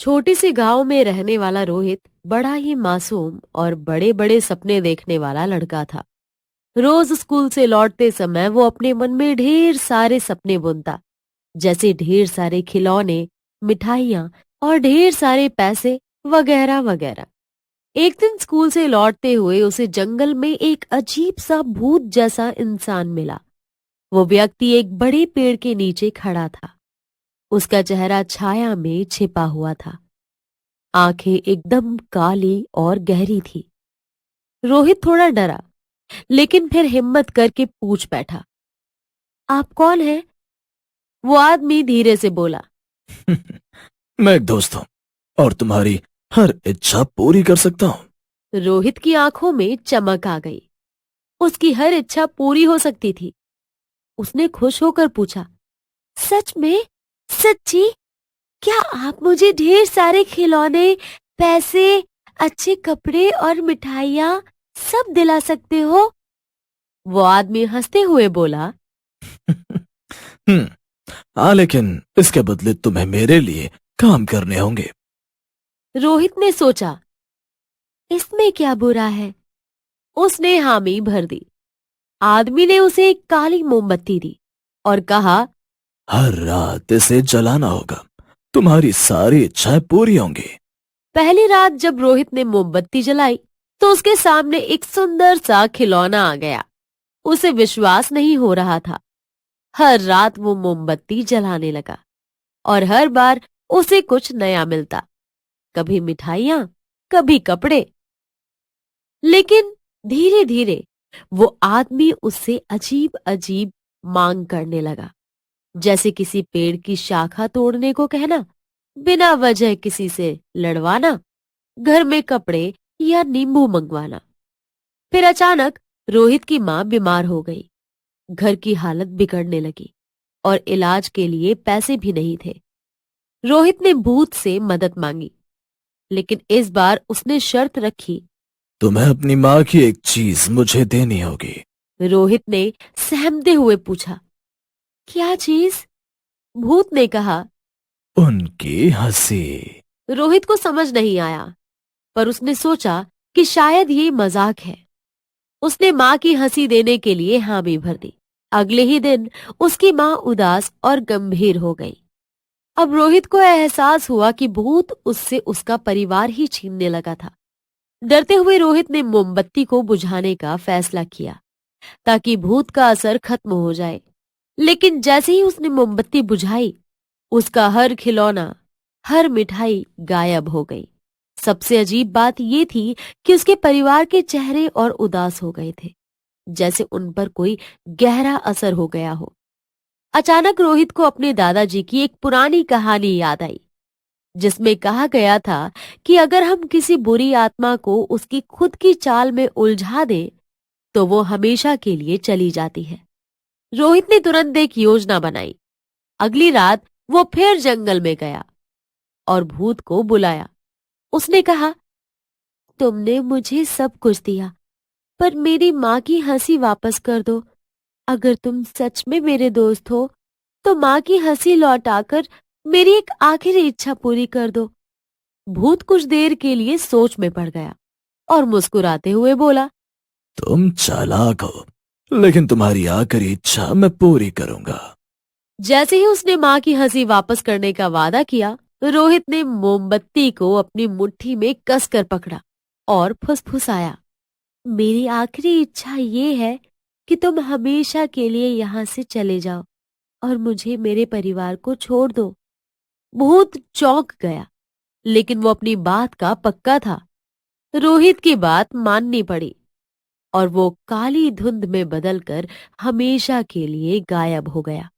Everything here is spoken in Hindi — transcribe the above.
छोटे से गांव में रहने वाला रोहित बड़ा ही मासूम और बड़े बड़े सपने देखने वाला लड़का था। रोज स्कूल से लौटते समय वो अपने मन में ढेर सारे सपने बुनता, जैसे ढेर सारे खिलौने, मिठाइयाँ और ढेर सारे पैसे वगैरह वगैरह। एक दिन स्कूल से लौटते हुए उसे जंगल में एक अजीब सा भूत जैसा इंसान मिला। वो व्यक्ति एक बड़े पेड़ के नीचे खड़ा था। उसका चेहरा छाया में छिपा हुआ था। आंखें एकदम काली और गहरी थी। रोहित थोड़ा डरा, लेकिन फिर हिम्मत करके पूछ बैठा, आप कौन हैं? वो आदमी धीरे से बोला। मैं एक दोस्त हूँ और तुम्हारी हर इच्छा पूरी कर सकता हूँ। रोहित की आंखों में चमक आ गई। उसकी हर इच्छा पूरी हो सकती थी। उसने खुश होकर पूछा, सच में? सच्ची? क्या आप मुझे ढेर सारे खिलौने, पैसे, अच्छे कपड़े और मिठाइयाँ सब दिला सकते हो? वो आदमी हंसते हुए बोला। हम्म, हाँ, लेकिन इसके बदले तुम्हें मेरे लिए काम करने होंगे। रोहित ने सोचा, इसमें क्या बुरा है? उसने हामी भर दी। आदमी ने उसे एक काली मोमबत्ती दी और कहा, हर रात इसे जलाना होगा, तुम्हारी सारी इच्छाएं पूरी होंगी। पहली रात जब रोहित ने मोमबत्ती जलाई तो उसके सामने एक सुंदर सा खिलौना आ गया। उसे विश्वास नहीं हो रहा था। हर रात वो मोमबत्ती जलाने लगा और हर बार उसे कुछ नया मिलता, कभी मिठाइयाँ, कभी कपड़े। लेकिन धीरे धीरे वो आदमी उससे अजीब अजीब मांग करने लगा, जैसे किसी पेड़ की शाखा तोड़ने को कहना, बिना वजह किसी से लड़वाना, घर में कपड़े या नींबू मंगवाना। फिर अचानक रोहित की मां बीमार हो गई। घर की हालत बिगड़ने लगी और इलाज के लिए पैसे भी नहीं थे। रोहित ने भूत से मदद मांगी, लेकिन इस बार उसने शर्त रखी। तुम्हें अपनी माँ की एक चीज मुझे देनी होगी। रोहित ने सहमते हुए पूछा, क्या चीज? भूत ने कहा। उनकी हंसी। रोहित को समझ नहीं आया, पर उसने सोचा कि शायद ये मजाक है। उसने माँ की हंसी देने के लिए हामी भर दी। अगले ही दिन उसकी माँ उदास और गंभीर हो गई। अब रोहित को एहसास हुआ कि भूत उससे उसका परिवार ही छीनने लगा था। डरते हुए रोहित ने मोमबत्ती को बुझाने का फैसला किया ताकि भूत का असर खत्म हो जाए। लेकिन जैसे ही उसने मोमबत्ती बुझाई, उसका हर खिलौना, हर मिठाई गायब हो गई। सबसे अजीब बात यह थी कि उसके परिवार के चेहरे और उदास हो गए थे, जैसे उन पर कोई गहरा असर हो गया हो। अचानक रोहित को अपने दादाजी की एक पुरानी कहानी याद आई, जिसमें कहा गया था कि अगर हम किसी बुरी आत्मा को उसकी खुद की चाल में उलझा दें, तो वो हमेशा के लिए चली जाती है। रोहित ने तुरंत एक योजना बनाई। अगली रात वो फिर जंगल में गया और भूत को बुलाया। उसने कहा, तुमने मुझे सब कुछ दिया, पर मेरी माँ की हंसी वापस कर दो। अगर तुम सच में मेरे दोस्त हो, तो माँ की हंसी लौटाकर मेरी एक आखिरी इच्छा पूरी कर दो। भूत कुछ देर के लिए सोच में पड़ गया और मुस्कुराते हुए बोला, तुम चालाक हो, लेकिन तुम्हारी आखिरी इच्छा मैं पूरी करूंगा। जैसे ही उसने माँ की हंसी वापस करने का वादा किया, रोहित ने मोमबत्ती को अपनी मुट्ठी में कसकर पकड़ा और फुसफुसाया, मेरी आखिरी इच्छा ये है कि तुम हमेशा के लिए यहाँ से चले जाओ और मुझे मेरे परिवार को छोड़ दो। भूत चौंक गया, लेकिन वो अपनी बात का पक्का था। रोहित की बात माननी पड़ी और वो काली धुंध में बदलकर हमेशा के लिए गायब हो गया।